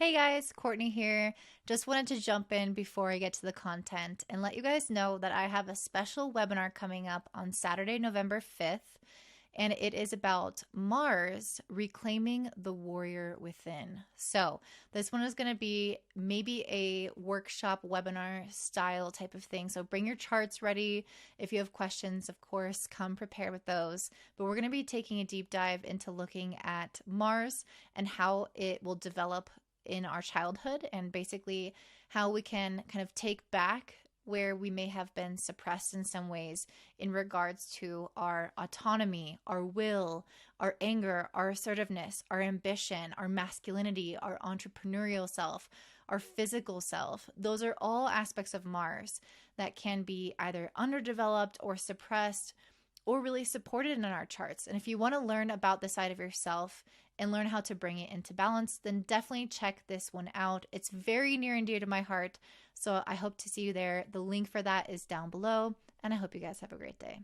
Hey guys, Courtney here. Just wanted to jump in before I get to the content and let you guys know that I have a special webinar coming up on Saturday, November 5th, and it is about Mars reclaiming the warrior within. So, this one is going to be maybe a workshop webinar style type of thing. So, bring your charts ready. If you have questions, of course, come prepared with those. But we're going to be taking a deep dive into looking at Mars and how it will develop in our childhood, and basically how we can kind of take back where we may have been suppressed in some ways in regards to our autonomy, our will, our anger, our assertiveness, our ambition, our masculinity, our entrepreneurial self, our physical self. Those are all aspects of Mars that can be either underdeveloped or suppressed or really supported in our charts. And if you want to learn about the side of yourself and learn how to bring it into balance, then definitely check this one out. It's very near and dear to my heart, so I hope to see you there. The link for that is down below, and I hope you guys have a great day.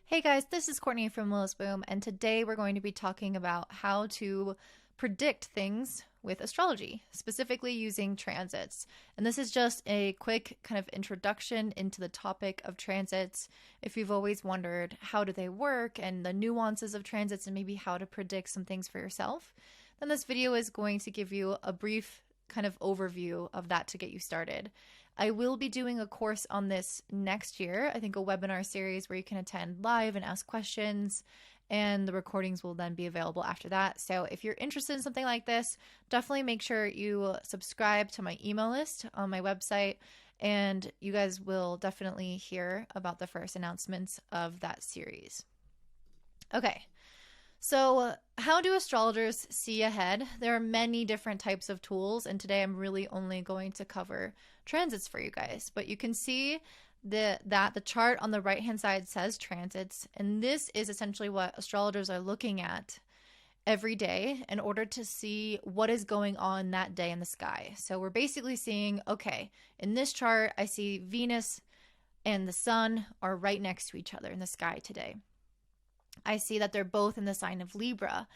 Hey guys, this is Courtney from Willis Boom, and today we're going to be talking about how to predict things with astrology, specifically using transits. And this is just a quick kind of introduction into the topic of transits. If you've always wondered how do they work and the nuances of transits and maybe how to predict some things for yourself, then this video is going to give you a brief kind of overview of that to get you started. I will be doing a course on this next year, I think a webinar series where you can attend live and ask questions, and the recordings will then be available after that. So if you're interested in something like this, definitely make sure you subscribe to my email list on my website, and you guys will definitely hear about the first announcements of that series. Okay. So, how do astrologers see ahead? There are many different types of tools, and today I'm really only going to cover transits for you guys. But you can see that the chart on the right-hand side says transits, and this is essentially what astrologers are looking at every day in order to see what is going on that day in the sky. So we're basically seeing, okay, in this chart, I see Venus and the sun are right next to each other in the sky today. I see that they're both in the sign of Libra.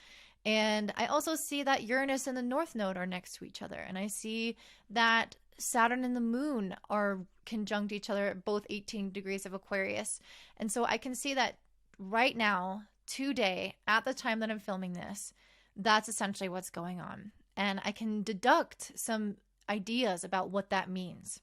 And I also see that Uranus and the North Node are next to each other. And I see that Saturn and the Moon are conjunct each other at both 18 degrees of Aquarius. And so I can see that right now, today, at the time that I'm filming this, that's essentially what's going on. And I can deduct some ideas about what that means.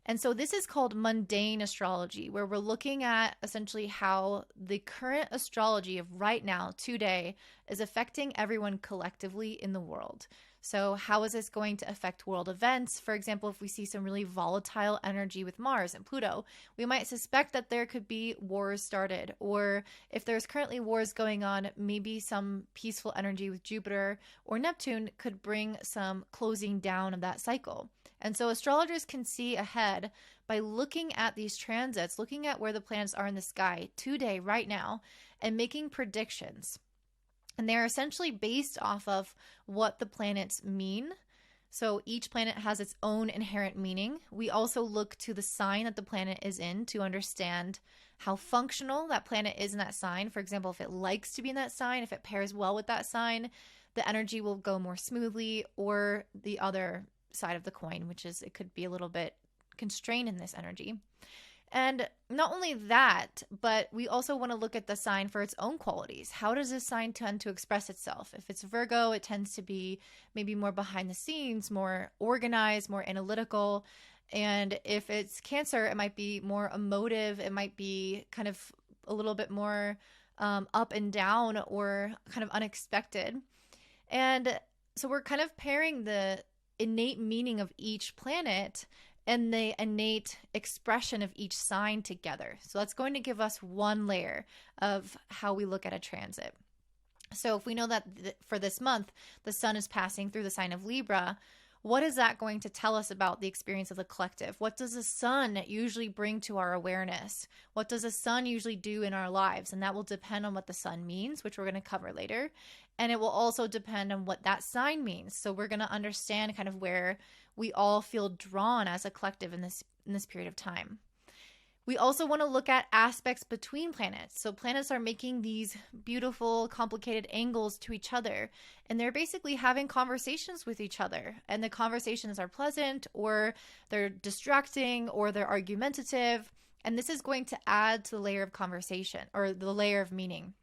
And so this is called mundane astrology, where we're looking at essentially how the current astrology of right now, today, is affecting everyone collectively in the world. So how is this going to affect world events? For example, if we see some really volatile energy with Mars and Pluto, we might suspect that there could be wars started. Or if there's currently wars going on, maybe some peaceful energy with Jupiter or Neptune could bring some closing down of that cycle. And so astrologers can see ahead by looking at these transits, looking at where the planets are in the sky today, right now, and making predictions. And they're essentially based off of what the planets mean. So each planet has its own inherent meaning. We also look to the sign that the planet is in to understand how functional that planet is in that sign. For example, if it likes to be in that sign, if it pairs well with that sign, the energy will go more smoothly, or the other side of the coin, which is it could be a little bit constrained in this energy. And not only that, but we also want to look at the sign for its own qualities. How does this sign tend to express itself? If it's Virgo, it tends to be maybe more behind the scenes, more organized, more analytical. And if it's Cancer, it might be more emotive. It might be kind of a little bit more up and down, or kind of unexpected. And so we're kind of pairing the innate meaning of each planet and the innate expression of each sign together. So that's going to give us one layer of how we look at a transit. So if we know that for this month, the sun is passing through the sign of Libra, what is that going to tell us about the experience of the collective? What does the sun usually bring to our awareness? What does the sun usually do in our lives? And that will depend on what the sun means, which we're going to cover later. And it will also depend on what that sign means. So we're going to understand kind of where we all feel drawn as a collective in this period of time. We also want to look at aspects between planets. So planets are making these beautiful, complicated angles to each other, and they're basically having conversations with each other. And the conversations are pleasant, or they're distracting, or they're argumentative. And this is going to add to the layer of conversation or the layer of meaning.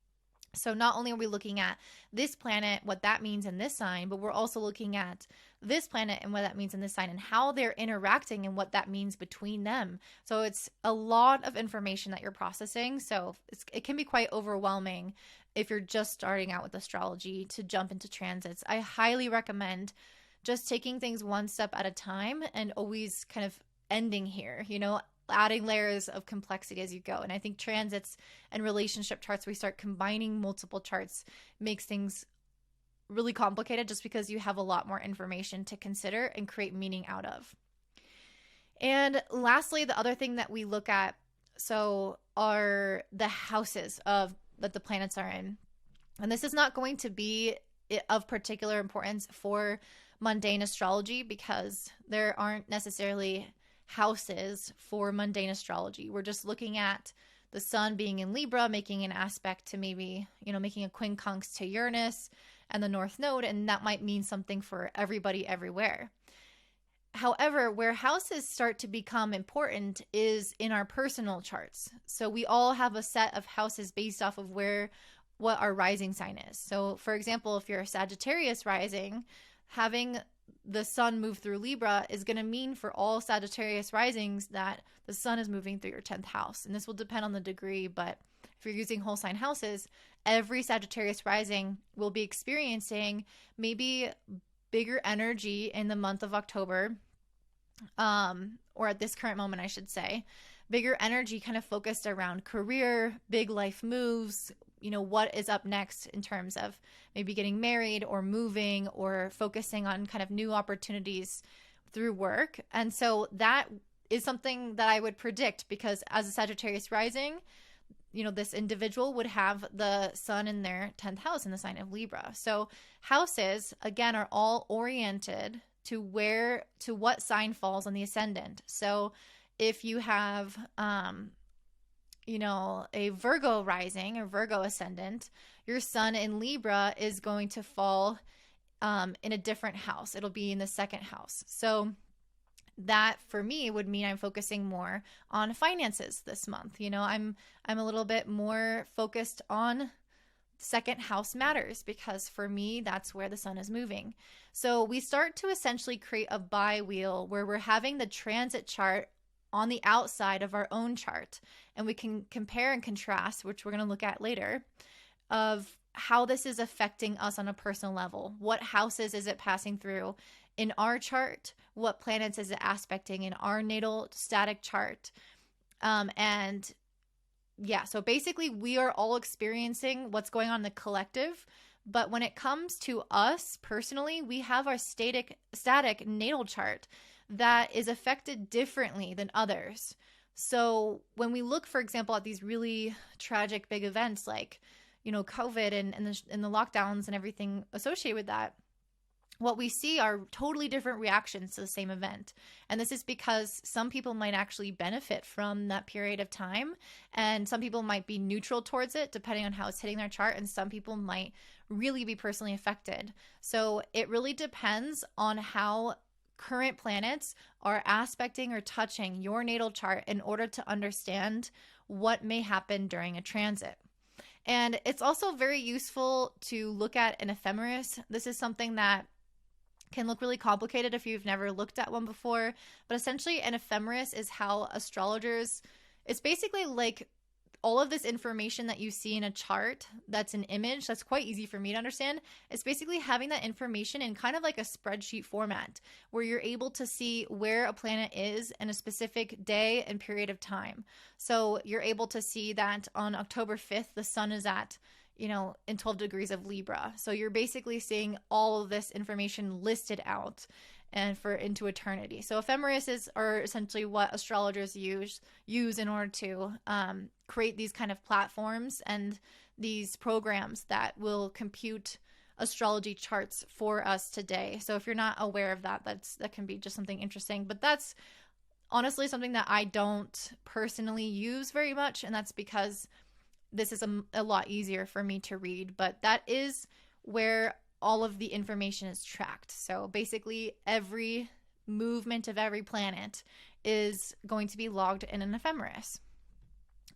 So not only are we looking at this planet, what that means in this sign, but we're also looking at this planet and what that means in this sign and how they're interacting and what that means between them. So it's a lot of information that you're processing. So it can be quite overwhelming if you're just starting out with astrology to jump into transits. I highly recommend just taking things one step at a time and always kind of ending here, adding layers of complexity as you go. And I think transits and relationship charts, we start combining multiple charts, makes things really complicated just because you have a lot more information to consider and create meaning out of. And lastly, the other thing that we look at are the houses that the planets are in. And this is not going to be of particular importance for mundane astrology because there aren't necessarily houses for mundane astrology. We're just looking at the sun being in Libra, making an aspect to maybe, making a quincunx to Uranus and the North Node, and that might mean something for everybody everywhere. However, where houses start to become important is in our personal charts. So we all have a set of houses based off of what our rising sign is. So for example, if you're a Sagittarius rising, having the sun move through Libra is going to mean for all Sagittarius risings that the sun is moving through your 10th house. And this will depend on the degree, but if you're using whole sign houses, every Sagittarius rising will be experiencing maybe bigger energy in the month of October, or at this current moment, I should say, bigger energy kind of focused around career, big life moves, what is up next in terms of maybe getting married or moving or focusing on kind of new opportunities through work. And so that is something that I would predict because as a Sagittarius rising, this individual would have the sun in their 10th house in the sign of Libra. So houses, again, are all oriented to what sign falls on the ascendant. So if you have, a Virgo rising or Virgo ascendant, your sun in Libra is going to fall in a different house. It'll be in the second house. So that for me would mean I'm focusing more on finances this month. I'm a little bit more focused on second house matters because for me, that's where the sun is moving. So we start to essentially create a bi-wheel where we're having the transit chart on the outside of our own chart. And we can compare and contrast, which we're going to look at later, of how this is affecting us on a personal level. What houses is it passing through in our chart? What planets is it aspecting in our natal static chart? So basically we are all experiencing what's going on in the collective. But when it comes to us personally, we have our static natal chart that is affected differently than others. So when we look, for example, at these really tragic big events like, COVID and the lockdowns and everything associated with that, what we see are totally different reactions to the same event. And this is because some people might actually benefit from that period of time, and some people might be neutral towards it depending on how it's hitting their chart, and some people might really be personally affected. So it really depends on how current planets are aspecting or touching your natal chart in order to understand what may happen during a transit. And it's also very useful to look at an ephemeris. This is something that can look really complicated if you've never looked at one before, but essentially an ephemeris is how astrologers, it's basically like all of this information that you see in a chart that's an image, that's quite easy for me to understand. It's basically having that information in kind of like a spreadsheet format where you're able to see where a planet is in a specific day and period of time. So you're able to see that on October 5th, the sun is at, in 12 degrees of Libra. So you're basically seeing all of this information listed out and into eternity. So ephemeris are essentially what astrologers use in order to create these kind of platforms and these programs that will compute astrology charts for us today. So if you're not aware of that, that can be just something interesting. But that's honestly something that I don't personally use very much, and that's because this is a lot easier for me to read, but that is where all of the information is tracked. So basically, every movement of every planet is going to be logged in an ephemeris.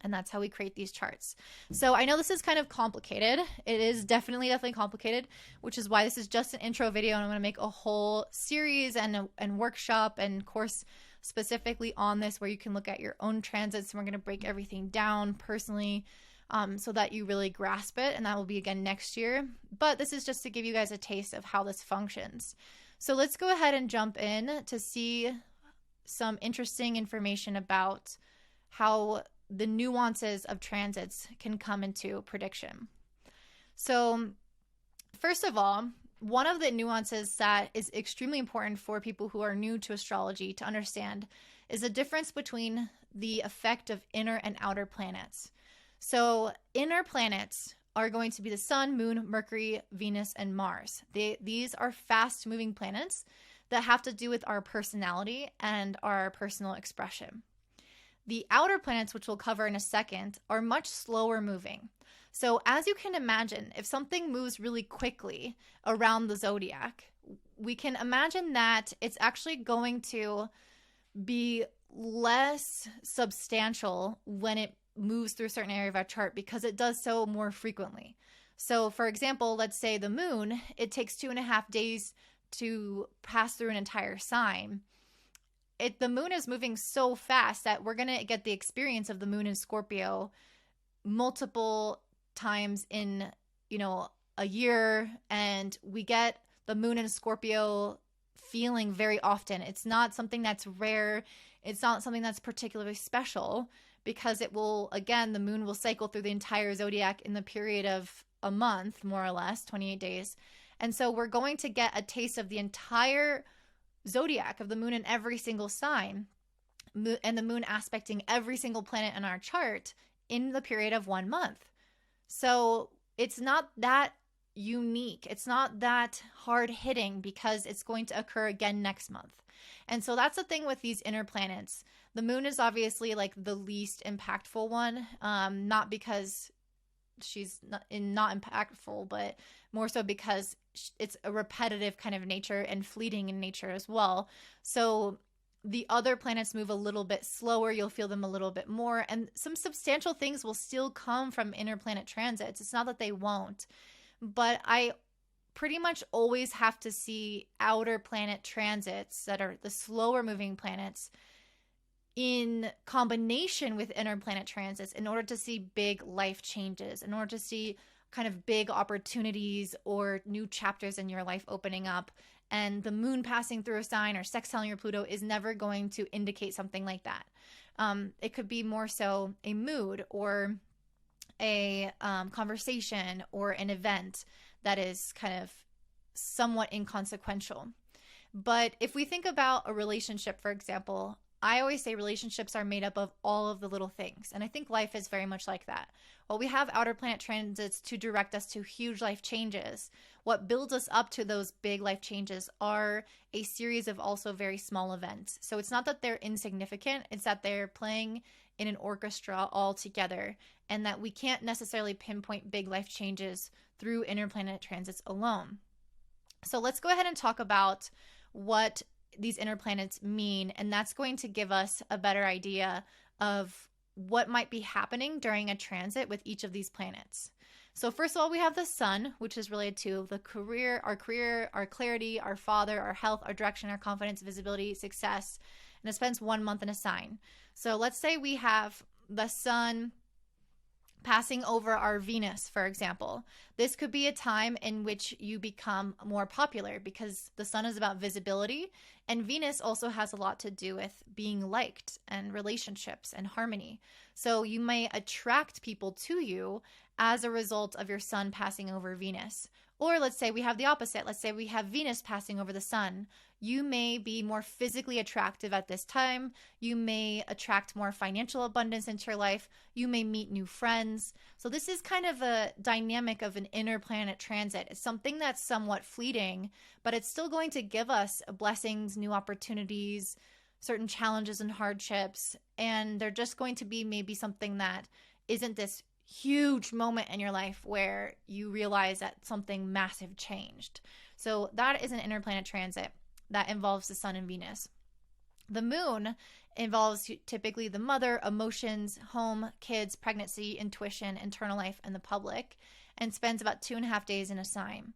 And that's how we create these charts. So I know this is kind of complicated. It is definitely complicated, which is why this is just an intro video, and I'm going to make a whole series and workshop and course specifically on this, where you can look at your own transits, and we're going to break everything down personally, so that you really grasp it. And that will be again next year. But this is just to give you guys a taste of how this functions. So let's go ahead and jump in to see some interesting information about how the nuances of transits can come into prediction. So first of all, one of the nuances that is extremely important for people who are new to astrology to understand is the difference between the effect of inner and outer planets. So inner planets are going to be the Sun, Moon, Mercury, Venus, and Mars. These are fast-moving planets that have to do with our personality and our personal expression. The outer planets, which we'll cover in a second, are much slower moving. So as you can imagine, if something moves really quickly around the zodiac, we can imagine that it's actually going to be less substantial when it moves through a certain area of our chart, because it does so more frequently. So for example, let's say the moon, it takes 2.5 days to pass through an entire sign. The moon is moving so fast that we're going to get the experience of the moon in Scorpio multiple times in, a year. And we get the moon in Scorpio feeling very often. It's not something that's rare. It's not something that's particularly special, because it will, again, the moon will cycle through the entire zodiac in the period of a month, more or less, 28 days. And so we're going to get a taste of the entire zodiac of the moon in every single sign, and the moon aspecting every single planet in our chart in the period of 1 month. So it's not that unique. It's not that hard hitting, because it's going to occur again next month. And so that's the thing with these inner planets. The moon is obviously like the least impactful one, not because she's not impactful, but more so because it's a repetitive kind of nature and fleeting in nature as well. So the other planets move a little bit slower. You'll feel them a little bit more, and some substantial things will still come from inner planet transits. It's not that they won't, but I pretty much always have to see outer planet transits that are the slower moving planets in combination with inner planet transits in order to see big life changes, in order to see kind of big opportunities or new chapters in your life opening up. And the moon passing through a sign or sextiling your Pluto is never going to indicate something like that. It could be more so a mood or a conversation or an event that is kind of somewhat inconsequential. But if we think about a relationship, for example, I always say relationships are made up of all of the little things. And I think life is very much like that. While we have outer planet transits to direct us to huge life changes, what builds us up to those big life changes are a series of also very small events. So it's not that they're insignificant, it's that they're playing in an orchestra all together, and that we can't necessarily pinpoint big life changes through inner planet transits alone. So let's go ahead and talk about what these inner planets mean, and that's going to give us a better idea of what might be happening during a transit with each of these planets. So first of all, we have the sun, which is related to the career, our clarity, our father, our health, our direction, our confidence, visibility, success, and it spends 1 month in a sign. So let's say we have the sun passing over our Venus, for example. This could be a time in which you become more popular, because the sun is about visibility, and Venus also has a lot to do with being liked and relationships and harmony. So you may attract people to you as a result of your sun passing over Venus. Or let's say we have the opposite. Let's say we have Venus passing over the sun. You may be more physically attractive at this time. You may attract more financial abundance into your life. You may meet new friends. So this is kind of a dynamic of an inner planet transit. It's something that's somewhat fleeting, but it's still going to give us blessings, new opportunities, certain challenges and hardships, and they're just going to be maybe something that isn't this huge moment in your life where you realize that something massive changed. So that is an interplanet transit that involves the sun and Venus. The moon involves typically the mother, emotions, home, kids, pregnancy, intuition, internal life, and the public, and spends about 2.5 days in a sign.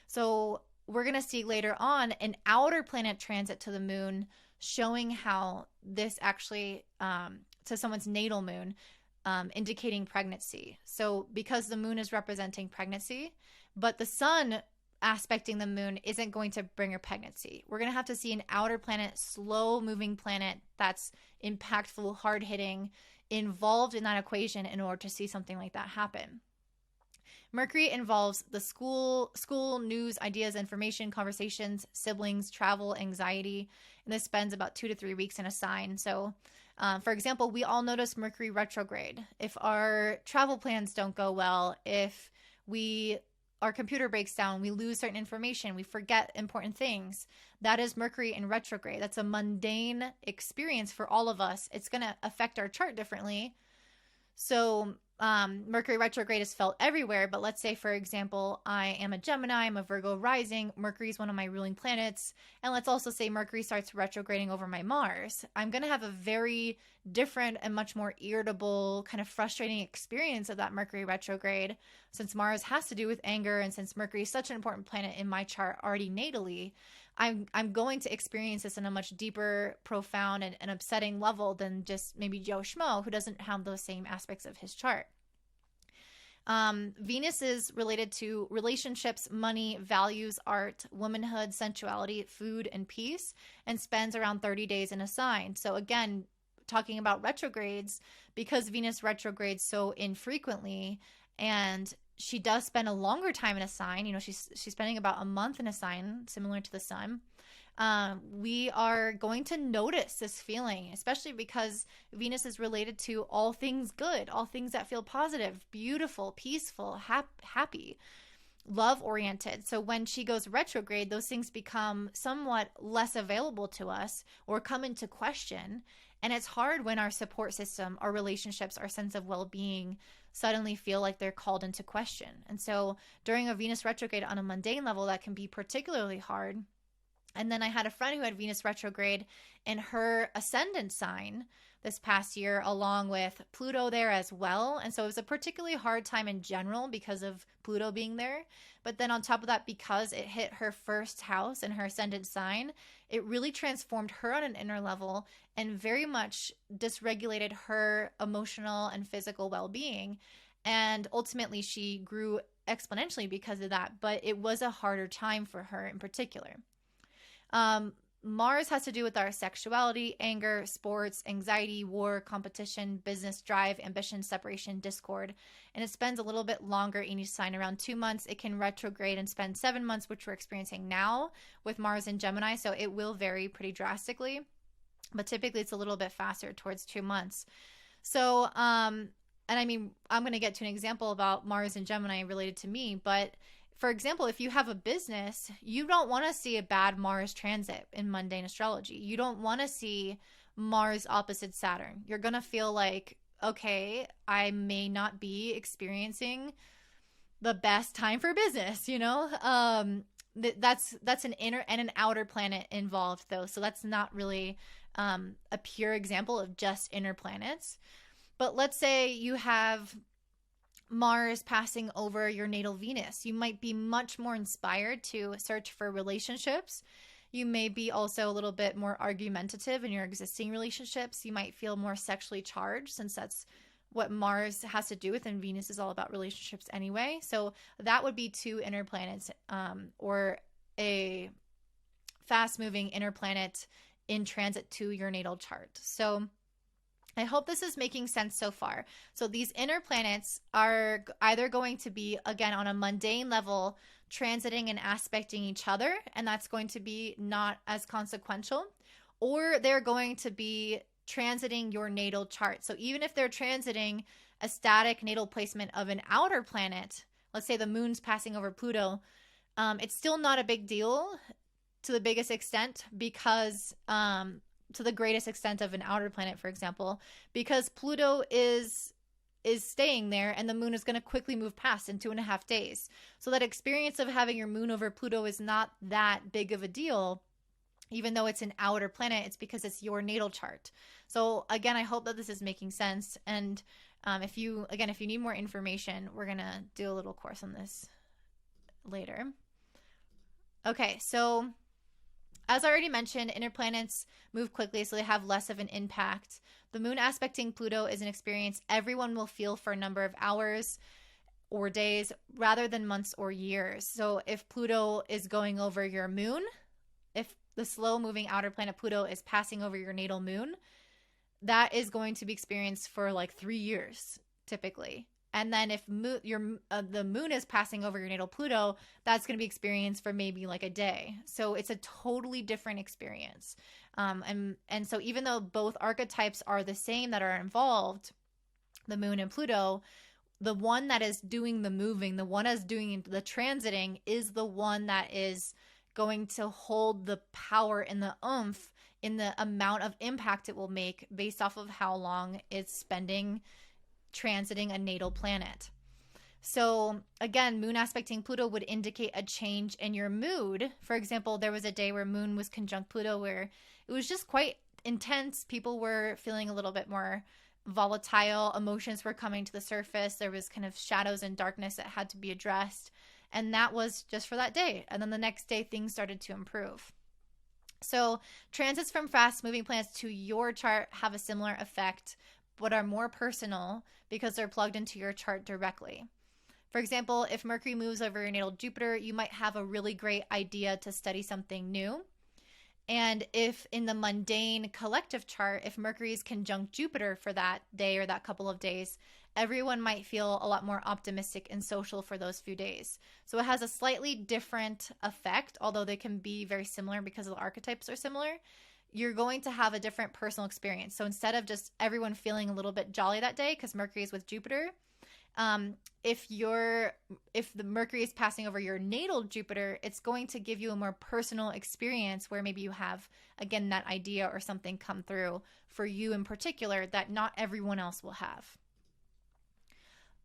So we're going to see later on an outer planet transit to the moon, showing how this actually, to someone's natal moon, indicating pregnancy. So because the moon is representing pregnancy, but the sun aspecting the moon isn't going to bring her pregnancy. We're going to have to see an outer planet, slow moving planet that's impactful, hard hitting, involved in that equation in order to see something like that happen. Mercury involves the school, news, ideas, information, conversations, siblings, travel, anxiety, and this spends about 2 to 3 weeks in a sign. So, for example, we all notice Mercury retrograde. If our travel plans don't go well, if our computer breaks down, we lose certain information, we forget important things, that is Mercury in retrograde. That's a mundane experience for all of us. It's going to affect our chart differently. So Mercury retrograde is felt everywhere, but let's say, for example, I am a Gemini, I'm a Virgo rising, Mercury is one of my ruling planets, and let's also say Mercury starts retrograding over my Mars. I'm going to have a very different and much more irritable, kind of frustrating experience of that Mercury retrograde, since Mars has to do with anger, and since Mercury is such an important planet in my chart already natally, I'm going to experience this in a much deeper, profound, and upsetting level than just maybe Joe Schmo, who doesn't have those same aspects of his chart. Venus is related to relationships, money, values, art, womanhood, sensuality, food, and peace, and spends around 30 days in a sign. So again, talking about retrogrades, because Venus retrogrades so infrequently, and she does spend a longer time in a sign. You know, she's spending about a month in a sign, similar to the sun. We are going to notice this feeling, especially because Venus is related to all things good, all things that feel positive, beautiful, peaceful, happy, love-oriented. So when she goes retrograde, those things become somewhat less available to us or come into question. And it's hard when our support system, our relationships, our sense of well-being suddenly feel like they're called into question. And so during a Venus retrograde on a mundane level, that can be particularly hard. And then I had a friend who had Venus retrograde in her ascendant sign this past year, along with Pluto there as well. And so it was a particularly hard time in general because of Pluto being there. But then on top of that, because it hit her first house in her ascendant sign, it really transformed her on an inner level and very much dysregulated her emotional and physical well-being. And ultimately, she grew exponentially because of that. But it was a harder time for her in particular. Mars has to do with our sexuality, anger, sports, anxiety, war, competition, business, drive, ambition, separation, discord. And it spends a little bit longer in each sign, around 2 months. It can retrograde and spend 7 months, which we're experiencing now with Mars in Gemini. So it will vary pretty drastically, but typically it's a little bit faster, towards 2 months. So, and I mean, I'm going to get to an example about Mars in Gemini related to me, but for example, if you have a business, you don't want to see a bad Mars transit in mundane astrology. You don't want to see Mars opposite Saturn. You're going to feel like, okay, I may not be experiencing the best time for business, you know? That's an inner and an outer planet involved, though. So that's not really a pure example of just inner planets. But let's say you have Mars passing over your natal Venus. You might be much more inspired to search for relationships. You may be also a little bit more argumentative in your existing relationships. You might feel more sexually charged, since that's what Mars has to do with, and Venus is all about relationships anyway. So that would be 2 inner planets, or a fast-moving inner planet in transit to your natal chart. So I hope this is making sense so far. So these inner planets are either going to be, again, on a mundane level, transiting and aspecting each other, and that's going to be not as consequential, or they're going to be transiting your natal chart. So even if they're transiting a static natal placement of an outer planet, let's say the moon's passing over Pluto, it's still not a big deal to the biggest extent, because to the greatest extent of an outer planet, for example, because Pluto is staying there and the moon is going to quickly move past in 2.5 days. So that experience of having your moon over Pluto is not that big of a deal. Even though it's an outer planet, it's because it's your natal chart. So again, I hope that this is making sense. And if you need more information, we're going to do a little course on this later. Okay, so as I already mentioned, inner planets move quickly, so they have less of an impact. The moon aspecting Pluto is an experience everyone will feel for a number of hours or days rather than months or years. So if Pluto is going over your moon, if the slow moving outer planet Pluto is passing over your natal moon, that is going to be experienced for like 3 years typically. And then if the moon is passing over your natal Pluto, that's going to be experienced for maybe like a day. So it's a totally different experience. And so even though both archetypes are the same that are involved, the moon and Pluto, the one that is doing the moving, the one that's doing the transiting is the one that is going to hold the power and the oomph in the amount of impact it will make based off of how long it's spending transiting a natal planet. So again, moon aspecting Pluto would indicate a change in your mood. For example, there was a day where moon was conjunct Pluto where it was just quite intense. People were feeling a little bit more volatile. Emotions were coming to the surface. There was kind of shadows and darkness that had to be addressed. And that was just for that day. And then the next day, things started to improve. So transits from fast moving planets to your chart have a similar effect, but are more personal because they're plugged into your chart directly. For example, if Mercury moves over your natal Jupiter, you might have a really great idea to study something new. And if in the mundane collective chart, if Mercury is conjunct Jupiter for that day or that couple of days, everyone might feel a lot more optimistic and social for those few days. So it has a slightly different effect, although they can be very similar because the archetypes are similar. You're going to have a different personal experience. So instead of just everyone feeling a little bit jolly that day because Mercury is with Jupiter, if the Mercury is passing over your natal Jupiter, it's going to give you a more personal experience where maybe you have, again, that idea or something come through for you in particular that not everyone else will have.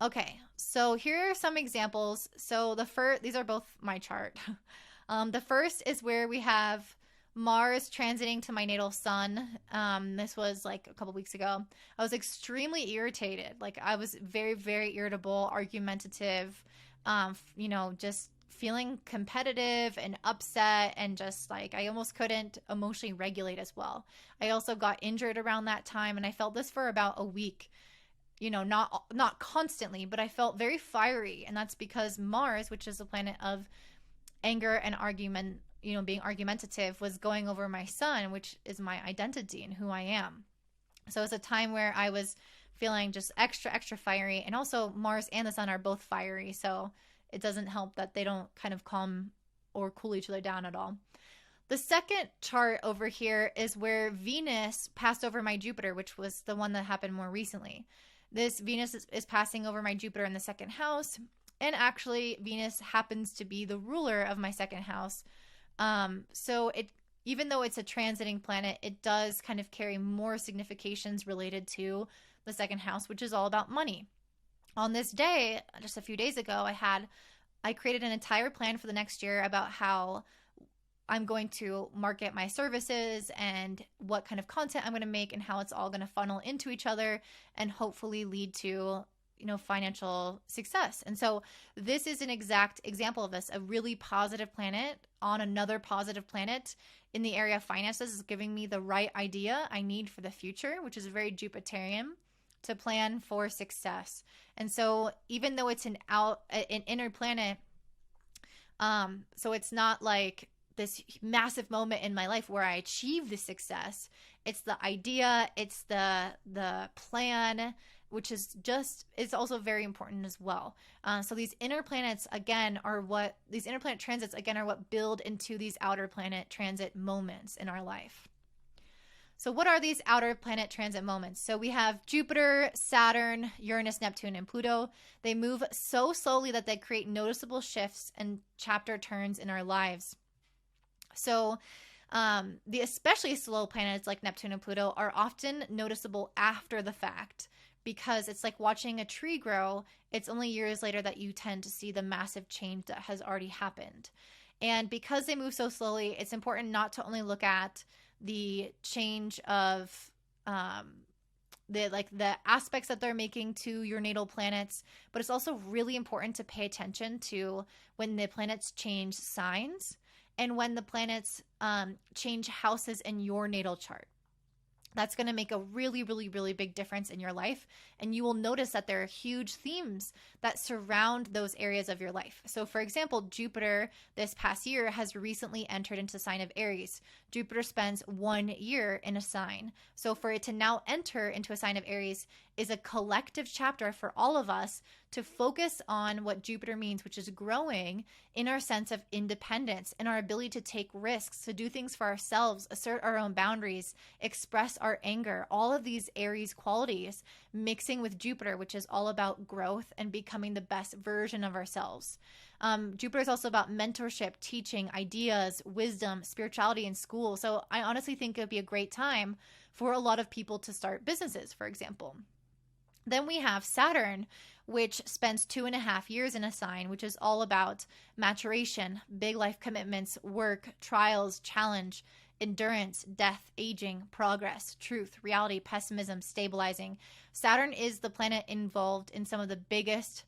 Okay, so here are some examples. So these are both my chart. The first is where we have Mars transiting to my natal sun. This was like a couple weeks ago. I was extremely irritated. Like I was very, very irritable, argumentative, just feeling competitive and upset, and just like I almost couldn't emotionally regulate as well. I also got injured around that time, and I felt this for about a week. Not constantly, but I felt very fiery, and that's because Mars, which is the planet of anger and argument, being argumentative, was going over my sun, which is my identity and who I am. So it's a time where I was feeling just extra, extra fiery. And also Mars and the sun are both fiery. So it doesn't help that they don't kind of calm or cool each other down at all. The second chart over here is where Venus passed over my Jupiter, which was the one that happened more recently. This Venus is passing over my Jupiter in the second house. And actually, Venus happens to be the ruler of my second house. So even though it's a transiting planet, it does kind of carry more significations related to the second house, which is all about money. On this day, just a few days ago, I created an entire plan for the next year about how I'm going to market my services and what kind of content I'm going to make and how it's all going to funnel into each other and hopefully lead to financial success. And so this is an exact example of this. A really positive planet on another positive planet in the area of finances is giving me the right idea I need for the future, which is very Jupiterian, to plan for success. And so even though it's an inner planet, so it's not like this massive moment in my life where I achieve the success. It's the idea, it's the plan, which is also very important as well. So these inner planets, again, these inner planet transits, again, are what build into these outer planet transit moments in our life. So what are these outer planet transit moments? So we have Jupiter, Saturn, Uranus, Neptune, and Pluto. They move so slowly that they create noticeable shifts and chapter turns in our lives. So The especially slow planets like Neptune and Pluto are often noticeable after the fact, because it's like watching a tree grow. It's only years later that you tend to see the massive change that has already happened. And because they move so slowly, it's important not to only look at the change of the aspects that they're making to your natal planets, but it's also really important to pay attention to when the planets change signs and when the planets change houses in your natal chart. That's going to make a really, really, really big difference in your life. And you will notice that there are huge themes that surround those areas of your life. So, for example, Jupiter this past year has recently entered into the sign of Aries. Jupiter spends 1 year in a sign. So, for it to now enter into a sign of Aries is a collective chapter for all of us to focus on what Jupiter means, which is growing in our sense of independence, in our ability to take risks, to do things for ourselves, assert our own boundaries, express our anger, all of these Aries qualities mixing with Jupiter, which is all about growth and becoming the best version of ourselves. Jupiter is also about mentorship, teaching, ideas, wisdom, spirituality in school. So I honestly think it would be a great time for a lot of people to start businesses, for example. Then we have Saturn, which spends 2.5 years in a sign, which is all about maturation, big life commitments, work, trials, challenge, endurance, death, aging, progress, truth, reality, pessimism, stabilizing. Saturn is the planet involved in some of the biggest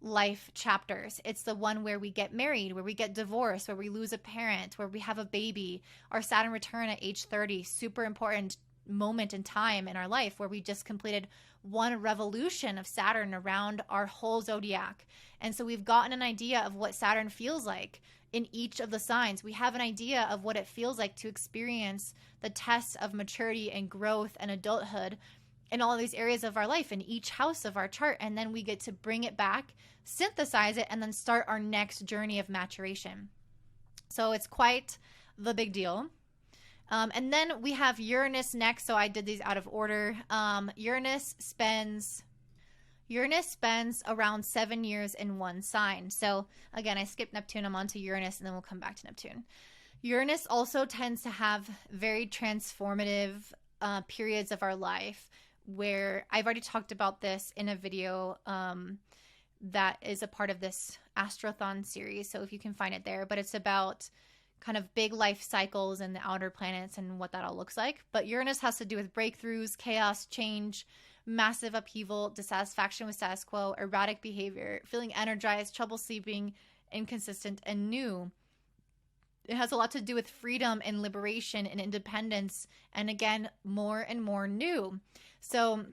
life chapters. It's the one where we get married, where we get divorced, where we lose a parent, where we have a baby. Our Saturn return at age 30, super important moment in time in our life, where we just completed one revolution of Saturn around our whole zodiac. And so we've gotten an idea of what Saturn feels like in each of the signs. We have an idea of what it feels like to experience the tests of maturity and growth and adulthood in all of these areas of our life in each house of our chart. And then we get to bring it back, synthesize it, and then start our next journey of maturation. So it's quite the big deal. And then we have Uranus next. So I did these out of order. Uranus spends around 7 years in one sign. So again, I skipped Neptune. I'm on to Uranus, and then we'll come back to Neptune. Uranus also tends to have very transformative periods of our life, where I've already talked about this in a video that is a part of this Astrothon series. So if you can find it there, but it's about kind of big life cycles and the outer planets and what that all looks like. But Uranus has to do with breakthroughs, chaos, change, massive upheaval, dissatisfaction with status quo, erratic behavior, feeling energized, trouble sleeping, inconsistent, and new. It has a lot to do with freedom and liberation and independence, and again, more and more new. So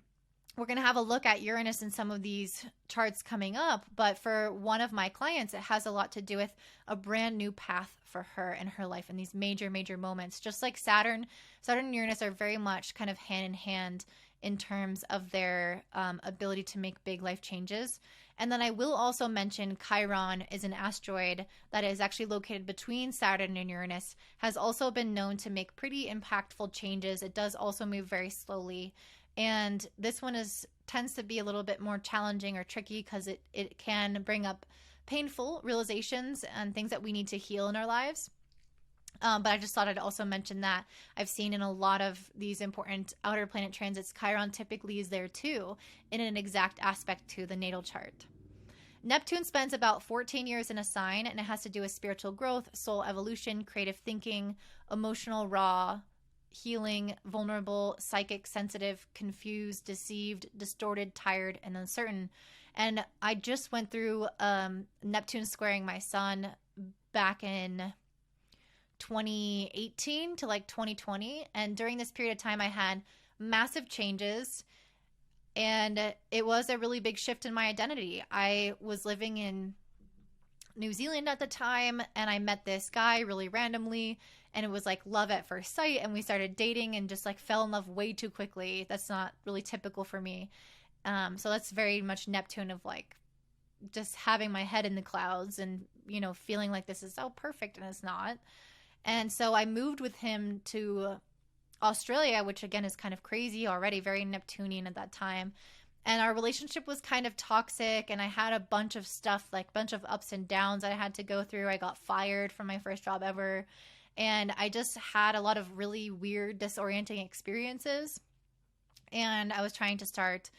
we're going to have a look at Uranus in some of these charts coming up, but for one of my clients, it has a lot to do with a brand new path for her in her life in these major, major moments. Just like Saturn and Uranus are very much kind of hand in hand in terms of their ability to make big life changes. And then I will also mention Chiron is an asteroid that is actually located between Saturn and Uranus, has also been known to make pretty impactful changes. It does also move very slowly. And this one tends to be a little bit more challenging or tricky because it can bring up painful realizations and things that we need to heal in our lives. But I just thought I'd also mention that I've seen in a lot of these important outer planet transits, Chiron typically is there too, in an exact aspect to the natal chart. Neptune spends about 14 years in a sign, and it has to do with spiritual growth, soul evolution, creative thinking, emotional raw, healing, vulnerable, psychic, sensitive, confused, deceived, distorted, tired, and uncertain. And I just went through Neptune squaring my sun back in 2018 to like 2020. And during this period of time, I had massive changes, and it was a really big shift in my identity. I was living in New Zealand at the time, and I met this guy really randomly, and it was like love at first sight, and we started dating and just like fell in love way too quickly. That's not really typical for me. So that's very much Neptune of like just having my head in the clouds and, you know, feeling like this is so perfect and it's not. And so I moved with him to Australia, which again is kind of crazy already, very Neptunian at that time. And our relationship was kind of toxic, and I had a bunch of stuff, like a bunch of ups and downs I had to go through. I got fired from my first job ever. And I just had a lot of really weird, disorienting experiences. And I was trying to start,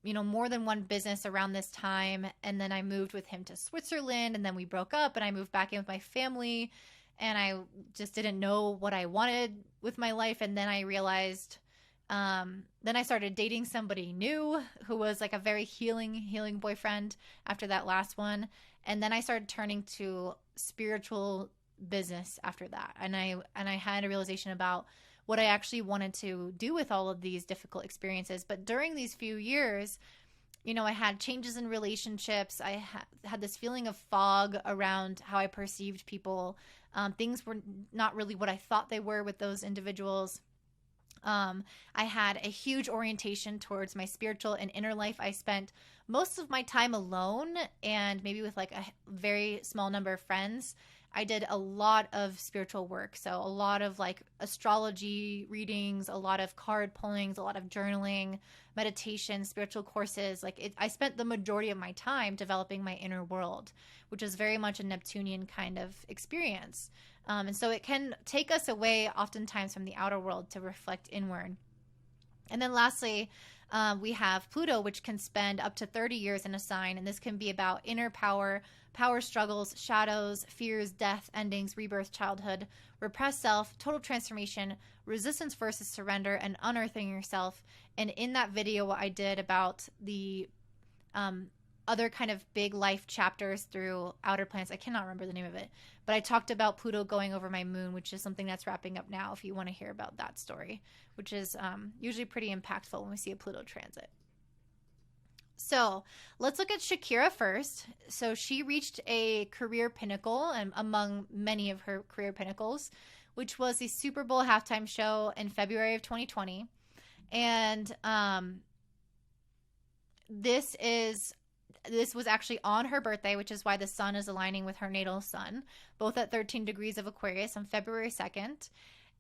more than one business around this time. And then I moved with him to Switzerland, and then we broke up, and I moved back in with my family. And I just didn't know what I wanted with my life. And then I realized, then I started dating somebody new who was like a very healing boyfriend after that last one. And then I started turning to spiritual business after that. And I had a realization about what I actually wanted to do with all of these difficult experiences. But during these few years, I had changes in relationships. I had this feeling of fog around how I perceived people. Things were not really what I thought they were with those individuals. I had a huge orientation towards my spiritual and inner life. I spent most of my time alone, and maybe with like a very small number of friends. I did a lot of spiritual work. So a lot of like astrology readings, a lot of card pullings, a lot of journaling, meditation, spiritual courses. I spent the majority of my time developing my inner world, which is very much a Neptunian kind of experience. And so it can take us away oftentimes from the outer world to reflect inward. And then lastly, we have Pluto, which can spend up to 30 years in a sign. And this can be about inner power, power struggles, shadows, fears, death, endings, rebirth, childhood, repressed self, total transformation, resistance versus surrender, and unearthing yourself. And in that video I did about the other kind of big life chapters through outer planets, I cannot remember the name of it, but I talked about Pluto going over my moon, which is something that's wrapping up now if you want to hear about that story, which is usually pretty impactful when we see a Pluto transit. So let's look at Shakira first. So she reached a career pinnacle, and among many of her career pinnacles, which was the Super Bowl halftime show in February of 2020. And this was actually on her birthday, which is why the sun is aligning with her natal sun, both at 13 degrees of Aquarius on February 2nd.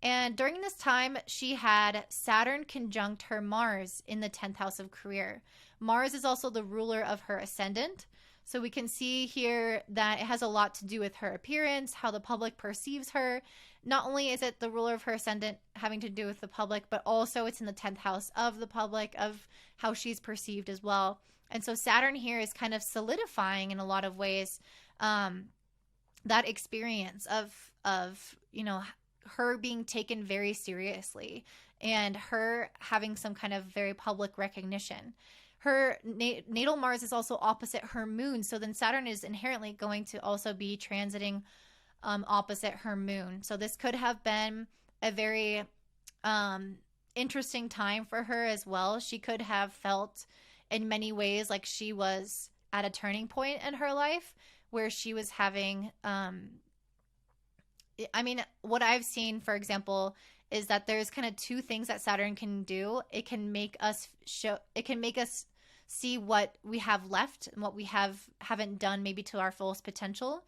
And during this time, she had Saturn conjunct her Mars in the 10th house of career. Mars is also the ruler of her ascendant. So we can see here that it has a lot to do with her appearance, how the public perceives her. Not only is it the ruler of her ascendant having to do with the public, but also it's in the 10th house of the public, of how she's perceived as well. And so Saturn here is kind of solidifying in a lot of ways that experience of her being taken very seriously and her having some kind of very public recognition. Her natal Mars is also opposite her moon. So then Saturn is inherently going to also be transiting opposite her moon. So this could have been a very interesting time for her as well. She could have felt in many ways like she was at a turning point in her life where she was having, what I've seen, for example, is that there's kind of two things that Saturn can do. It can make us see what we have left and what we haven't done maybe to our fullest potential.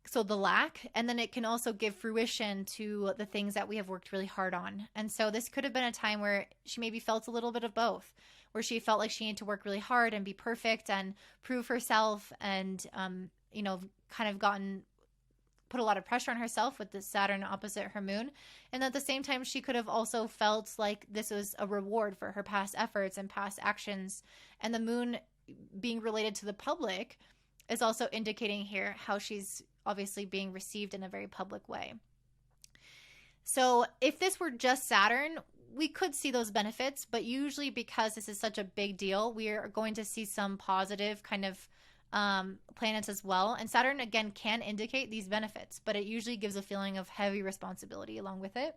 So the lack, and then it can also give fruition to the things that we have worked really hard on. And so this could have been a time where she maybe felt a little bit of both, where she felt like she needed to work really hard and be perfect and prove herself and, kind of put a lot of pressure on herself with the Saturn opposite her moon. And at the same time, she could have also felt like this was a reward for her past efforts and past actions. And the moon being related to the public is also indicating here how she's obviously being received in a very public way. So if this were just Saturn, we could see those benefits, but usually because this is such a big deal, we are going to see some positive kind of planets as well. And Saturn, again, can indicate these benefits, but it usually gives a feeling of heavy responsibility along with it.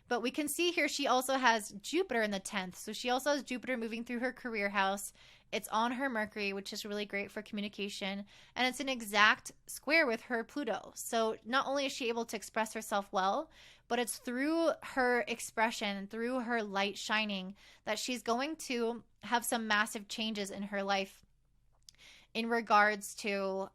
But we can see here she also has Jupiter in the 10th. So she also has Jupiter moving through her career house. It's on her Mercury, which is really great for communication. And it's an exact square with her Pluto. So not only is she able to express herself well, but it's through her expression, through her light shining, that she's going to have some massive changes in her life in regards to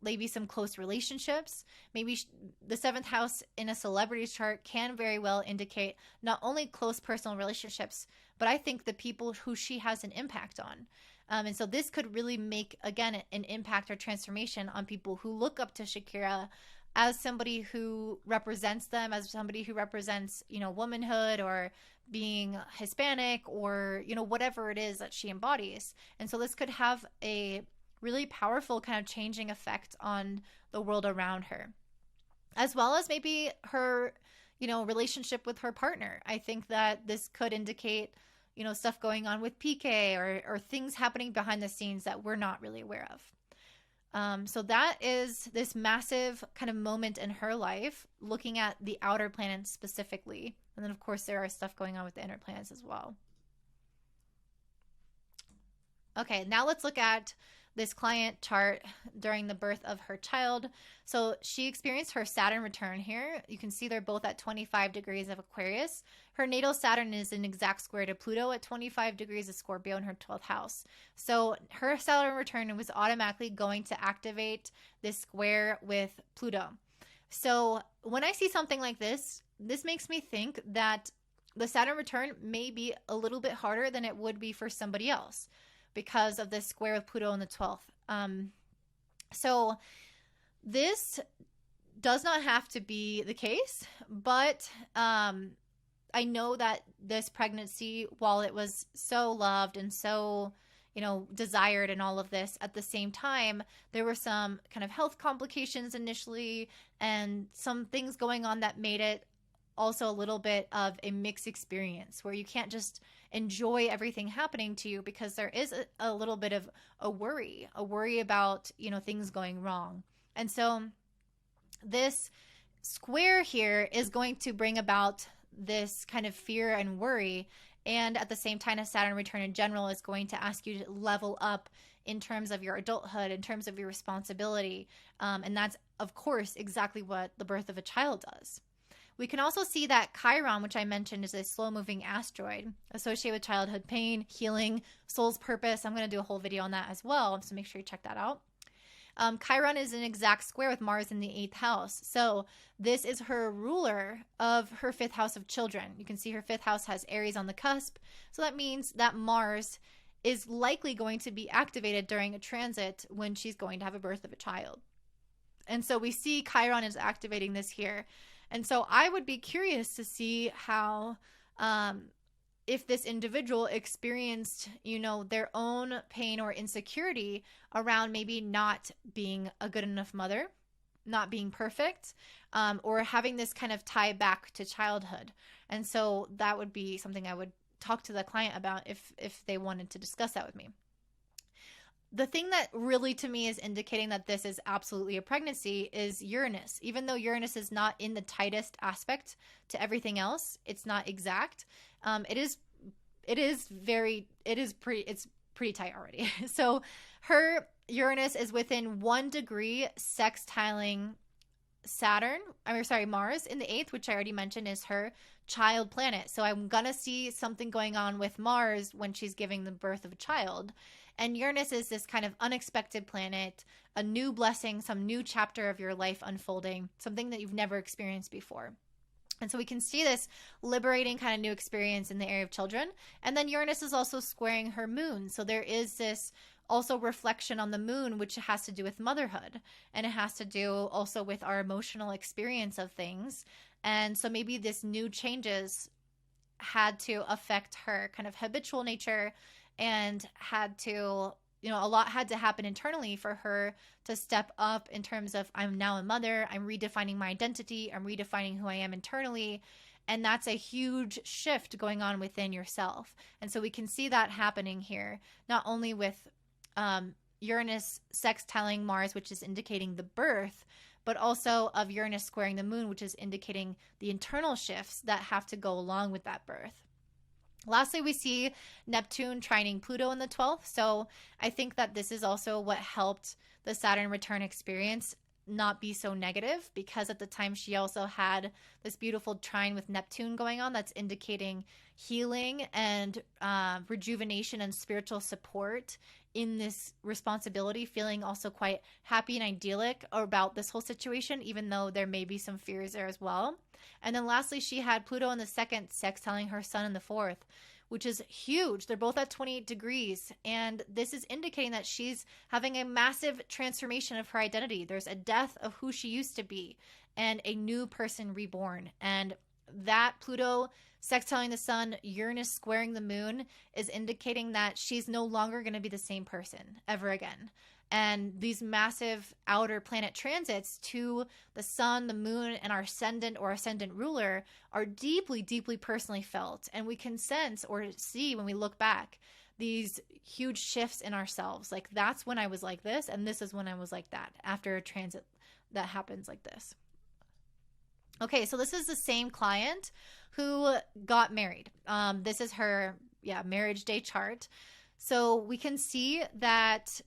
maybe some close relationships. Maybe the 7th house in a celebrity's chart can very well indicate not only close personal relationships, but I think the people who she has an impact on. And so this could really make, again, an impact or transformation on people who look up to Shakira as somebody who represents them, as somebody who represents, womanhood or being Hispanic or, whatever it is that she embodies. And so this could have a really powerful kind of changing effect on the world around her, as well as maybe her, relationship with her partner. I think that this could indicate, stuff going on with PK or things happening behind the scenes that we're not really aware of. So that is this massive kind of moment in her life, looking at the outer planets specifically. And then, of course, there are stuff going on with the inner planets as well. Okay, now let's look at this client chart during the birth of her child. So she experienced her Saturn return here. You can see they're both at 25 degrees of Aquarius. Her natal Saturn is an exact square to Pluto at 25 degrees of Scorpio in her 12th house. So her Saturn return was automatically going to activate this square with Pluto. So when I see something like this, this makes me think that the Saturn return may be a little bit harder than it would be for somebody else, because of this square with Pluto in the 12th. So this does not have to be the case, but I know that this pregnancy, while it was so loved and so, desired and all of this, at the same time, there were some kind of health complications initially and some things going on that made it also a little bit of a mixed experience where you can't just enjoy everything happening to you, because there is a little bit of a worry about, things going wrong. And so this square here is going to bring about this kind of fear and worry. And at the same time, a Saturn return in general is going to ask you to level up in terms of your adulthood, in terms of your responsibility. And that's, of course, exactly what the birth of a child does. We can also see that Chiron, which I mentioned, is a slow-moving asteroid associated with childhood pain, healing, soul's purpose. I'm going to do a whole video on that as well, so make sure you check that out. Chiron is an exact square with Mars in the 8th house. So this is her ruler of her 5th house of children. You can see her 5th house has Aries on the cusp. So that means that Mars is likely going to be activated during a transit when she's going to have a birth of a child. And so we see Chiron is activating this here. And so I would be curious to see how, if this individual experienced, their own pain or insecurity around maybe not being a good enough mother, not being perfect, or having this kind of tie back to childhood. And so that would be something I would talk to the client about if they wanted to discuss that with me. The thing that really to me is indicating that this is absolutely a pregnancy is Uranus. Even though Uranus is not in the tightest aspect to everything else, it's not exact. It's pretty tight already. So her Uranus is within 1 degree sextiling Mars in the 8th, which I already mentioned is her child planet. So I'm going to see something going on with Mars when she's giving the birth of a child. And Uranus is this kind of unexpected planet, a new blessing, some new chapter of your life unfolding, something that you've never experienced before. And so we can see this liberating kind of new experience in the area of children. And then Uranus is also squaring her moon. So there is this also reflection on the moon, which has to do with motherhood. And it has to do also with our emotional experience of things. And so maybe this new changes had to affect her kind of habitual nature, and had to, a lot had to happen internally for her to step up in terms of, I'm now a mother, I'm redefining my identity, I'm redefining who I am internally. And that's a huge shift going on within yourself. And so we can see that happening here, not only with Uranus sextiling Mars, which is indicating the birth, but also of Uranus squaring the moon, which is indicating the internal shifts that have to go along with that birth. Lastly, we see Neptune trining Pluto in the 12th. So I think that this is also what helped the Saturn return experience not be so negative, because at the time she also had this beautiful trine with Neptune going on that's indicating healing and rejuvenation and spiritual support in this responsibility, feeling also quite happy and idyllic about this whole situation, even though there may be some fears there as well. And then lastly, she had Pluto in the 2nd sextiling her sun in the 4th, which is huge. They're both at 28 degrees. And this is indicating that she's having a massive transformation of her identity. There's a death of who she used to be and a new person reborn. And that Pluto sextiling the sun, Uranus squaring the moon is indicating that she's no longer going to be the same person ever again. And these massive outer planet transits to the sun, the moon, and our ascendant or ascendant ruler are deeply, deeply personally felt. And we can sense or see when we look back these huge shifts in ourselves. Like, that's when I was like this, and this is when I was like that after a transit that happens like this. Okay, so this is the same client who got married. This is her, marriage day chart. So we can see that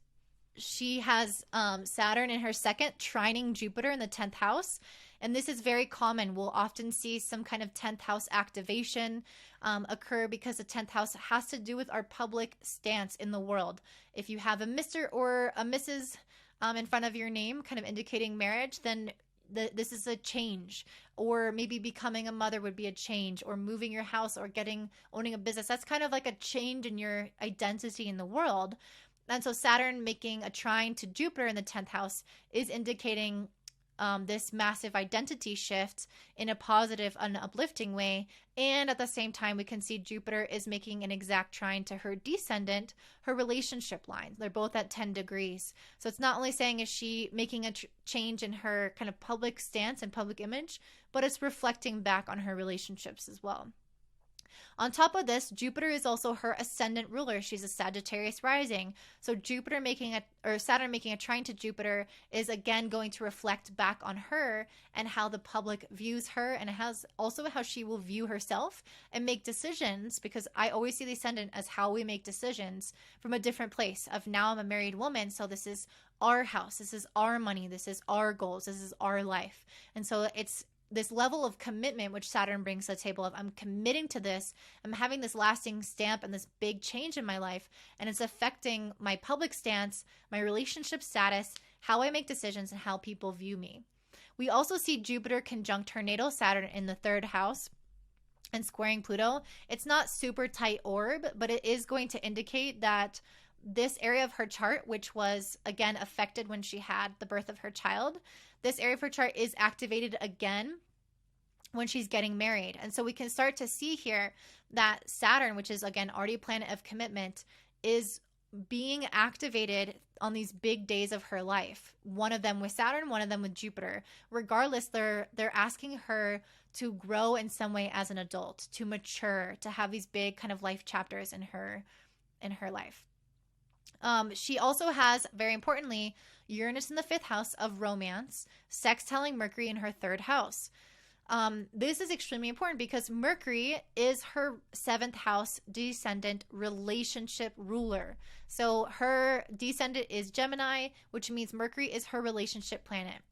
she has Saturn in her second, trining Jupiter in the 10th house. And this is very common. We'll often see some kind of 10th house activation occur because the 10th house has to do with our public stance in the world. If you have a Mr. or a Mrs. In front of your name, kind of indicating marriage, then this is a change. Or maybe becoming a mother would be a change, or moving your house, or owning a business. That's kind of like a change in your identity in the world. And so Saturn making a trine to Jupiter in the 10th house is indicating this massive identity shift in a positive and uplifting way. And at the same time, we can see Jupiter is making an exact trine to her descendant, her relationship line. They're both at 10 degrees. So it's not only saying is she making a change in her kind of public stance and public image, but it's reflecting back on her relationships as well. On top of this, Jupiter is also her ascendant ruler. She's a Sagittarius rising. So Saturn making a trine to Jupiter is again going to reflect back on her and how the public views her, and also how she will view herself and make decisions, because I always see the ascendant as how we make decisions from a different place of, now I'm a married woman, so this is our house, this is our money, this is our goals, this is our life. And so it's this level of commitment which Saturn brings to the table of, I'm committing to this, I'm having this lasting stamp and this big change in my life, and it's affecting my public stance, my relationship status, how I make decisions, and how people view me. We also see Jupiter conjunct her natal Saturn in the 3rd house and squaring Pluto. It's not super tight orb, but it is going to indicate that this area of her chart, which was again affected when she had the birth of her child, this area of her chart is activated again when she's getting married. And so we can start to see here that Saturn, which is again already a planet of commitment, is being activated on these big days of her life. One of them with Saturn, one of them with Jupiter. Regardless, they're asking her to grow in some way as an adult, to mature, to have these big kind of life chapters in her life. She also has, very importantly, Uranus in the 5th house of romance, sextiling Mercury in her 3rd house. This is extremely important because Mercury is her 7th house descendant relationship ruler. So her descendant is Gemini, which means Mercury is her relationship planet.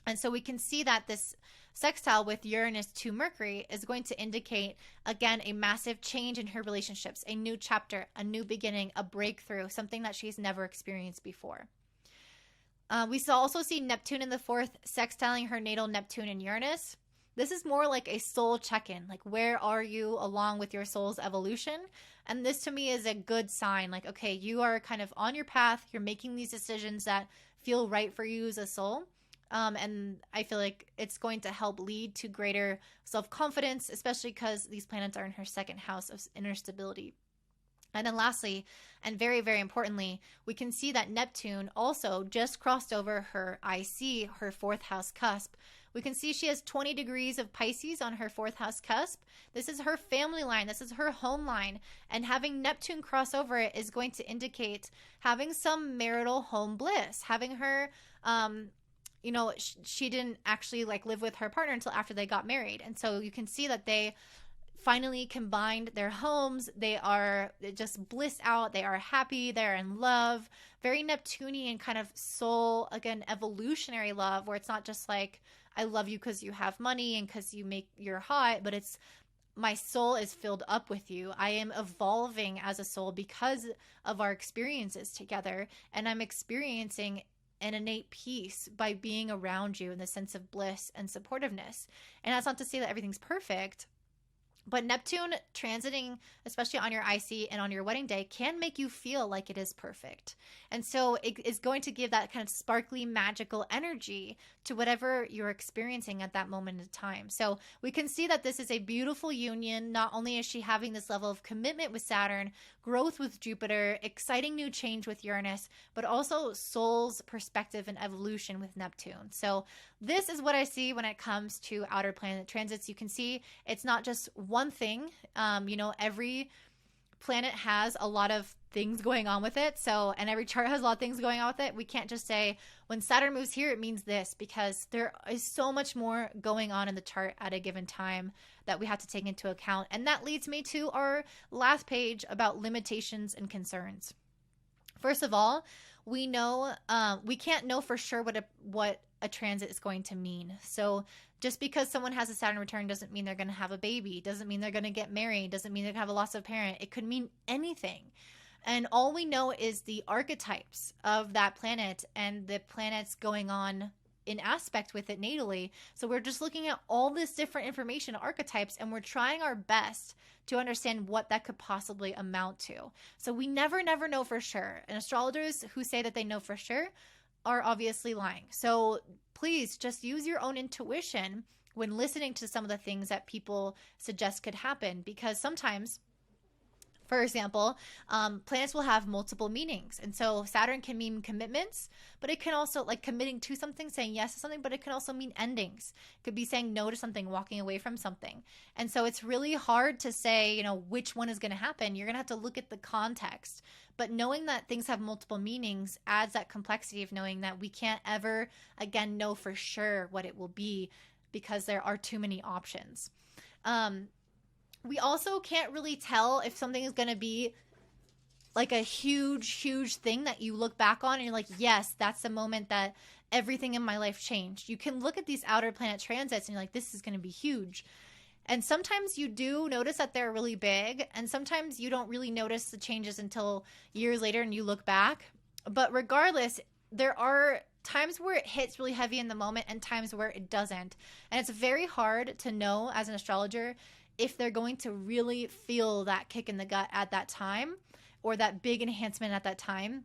And so we can see that this sextile with Uranus to Mercury is going to indicate, again, a massive change in her relationships, a new chapter, a new beginning, a breakthrough, something that she's never experienced before. We also see Neptune in the 4th sextiling her natal Neptune and Uranus. This is more like a soul check-in, like where are you along with your soul's evolution? And this to me is a good sign, like, okay, you are kind of on your path, you're making these decisions that feel right for you as a soul. And I feel like it's going to help lead to greater self-confidence, especially because these planets are in her 2nd house of inner stability. And then lastly, and very, very importantly, we can see that Neptune also just crossed over her IC, her 4th house cusp. We can see she has 20 degrees of Pisces on her 4th house cusp. This is her family line. This is her home line. And having Neptune cross over it is going to indicate having some marital home bliss, having her, she didn't actually live with her partner until after they got married. And so you can see that they finally combined their homes. They are just bliss out. They are happy. They're in love. Very Neptunian kind of soul, again, evolutionary love, where it's not just like, I love you because you have money and because you're hot, but it's, my soul is filled up with you. I am evolving as a soul because of our experiences together. And I'm experiencing an innate peace by being around you in the sense of bliss and supportiveness. And that's not to say that everything's perfect, But Neptune transiting, especially on your IC and on your wedding day, can make you feel like it is perfect. And so it is going to give that kind of sparkly, magical energy to whatever you're experiencing at that moment in time. So we can see that this is a beautiful union. Not only is she having this level of commitment with Saturn, growth with Jupiter, exciting new change with Uranus, but also soul's perspective and evolution with Neptune. So this is what I see when it comes to outer planet transits. You can see it's not just one thing. Every planet has a lot of things going on with it. So, and every chart has a lot of things going on with it. We can't just say when Saturn moves here, it means this, because there is so much more going on in the chart at a given time that we have to take into account. And that leads me to our last page about limitations and concerns. First of all, we know we can't know for sure what a transit is going to mean. So just because someone has a Saturn return doesn't mean they're going to have a baby, doesn't mean they're going to get married, doesn't mean they're going to have a loss of parent. It could mean anything. And all we know is the archetypes of that planet and the planets going on in aspect with it natally. So we're just looking at all this different information, archetypes, and we're trying our best to understand what that could possibly amount to. So we never know for sure. And astrologers who say that they know for sure are obviously lying. So please just use your own intuition when listening to some of the things that people suggest could happen, because sometimes, for example, planets will have multiple meanings. And so Saturn can mean commitments, but it can also, like, committing to something, saying yes to something, but it can also mean endings. It could be saying no to something, walking away from something. And so it's really hard to say, which one is going to happen. You're going to have to look at the context. But knowing that things have multiple meanings adds that complexity of knowing that we can't ever, again, know for sure what it will be, because there are too many options. We also can't really tell if something is going to be like a huge thing that you look back on and you're like, yes, that's the moment that everything in my life changed. You can look at these outer planet transits and you're like, this is going to be huge. And sometimes you do notice that they're really big, and sometimes you don't really notice the changes until years later and you look back. But regardless, there are times where it hits really heavy in the moment and times where it doesn't. And it's very hard to know as an astrologer if they're going to really feel that kick in the gut at that time, or that big enhancement at that time,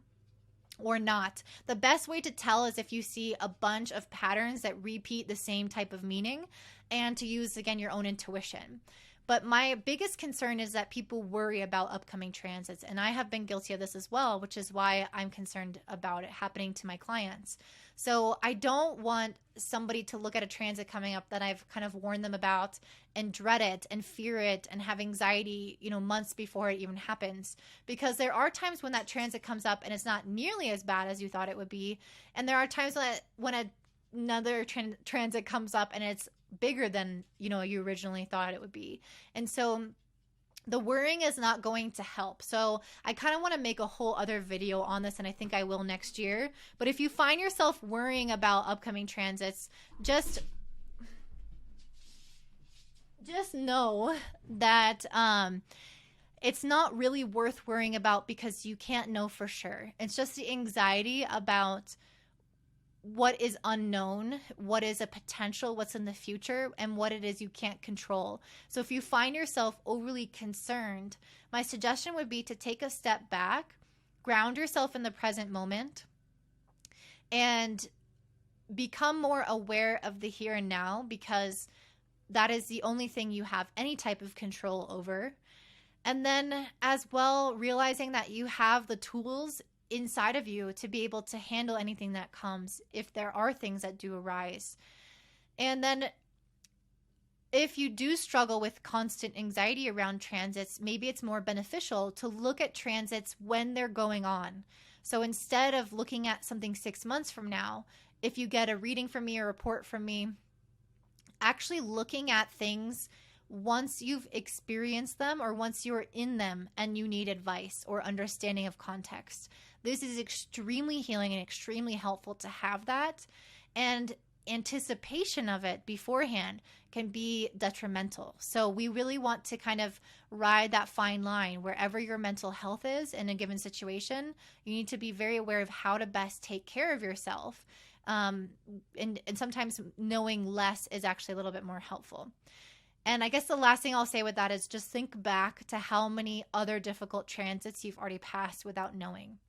or not. The best way to tell is if you see a bunch of patterns that repeat the same type of meaning, and to use, again, your own intuition. But my biggest concern is that people worry about upcoming transits, and I have been guilty of this as well, which is why I'm concerned about it happening to my clients. So I don't want somebody to look at a transit coming up that I've kind of warned them about and dread it and fear it and have anxiety, months before it even happens. Because there are times when that transit comes up and it's not nearly as bad as you thought it would be. And there are times when another transit comes up and it's bigger than you originally thought it would be. And so the worrying is not going to help. So I kind of want to make a whole other video on this, and I think I will next year. But if you find yourself worrying about upcoming transits, just know that it's not really worth worrying about, because you can't know for sure. It's just the anxiety about what is unknown, what is a potential, what's in the future, and what it is you can't control. So if you find yourself overly concerned, my suggestion would be to take a step back, ground yourself in the present moment, and become more aware of the here and now, because that is the only thing you have any type of control over. And then as well, realizing that you have the tools inside of you to be able to handle anything that comes if there are things that do arise. And then if you do struggle with constant anxiety around transits, maybe it's more beneficial to look at transits when they're going on. So instead of looking at something 6 months from now, if you get a reading from me or a report from me, actually looking at things once you've experienced them or once you're in them and you need advice or understanding of context. This is extremely healing and extremely helpful to have that. And anticipation of it beforehand can be detrimental. So we really want to kind of ride that fine line wherever your mental health is in a given situation. You need to be very aware of how to best take care of yourself. And sometimes knowing less is actually a little bit more helpful. And I guess the last thing I'll say with that is just think back to how many other difficult transits you've already passed without knowing.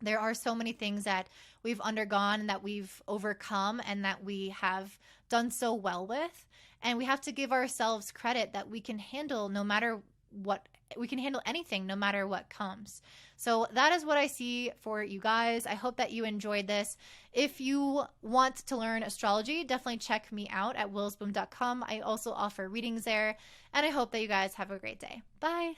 There are so many things that we've undergone and that we've overcome and that we have done so well with. And we have to give ourselves credit that we can handle no matter what, we can handle anything no matter what comes. So that is what I see for you guys. I hope that you enjoyed this. If you want to learn astrology, definitely check me out at willsboom.com. I also offer readings there. And I hope that you guys have a great day. Bye.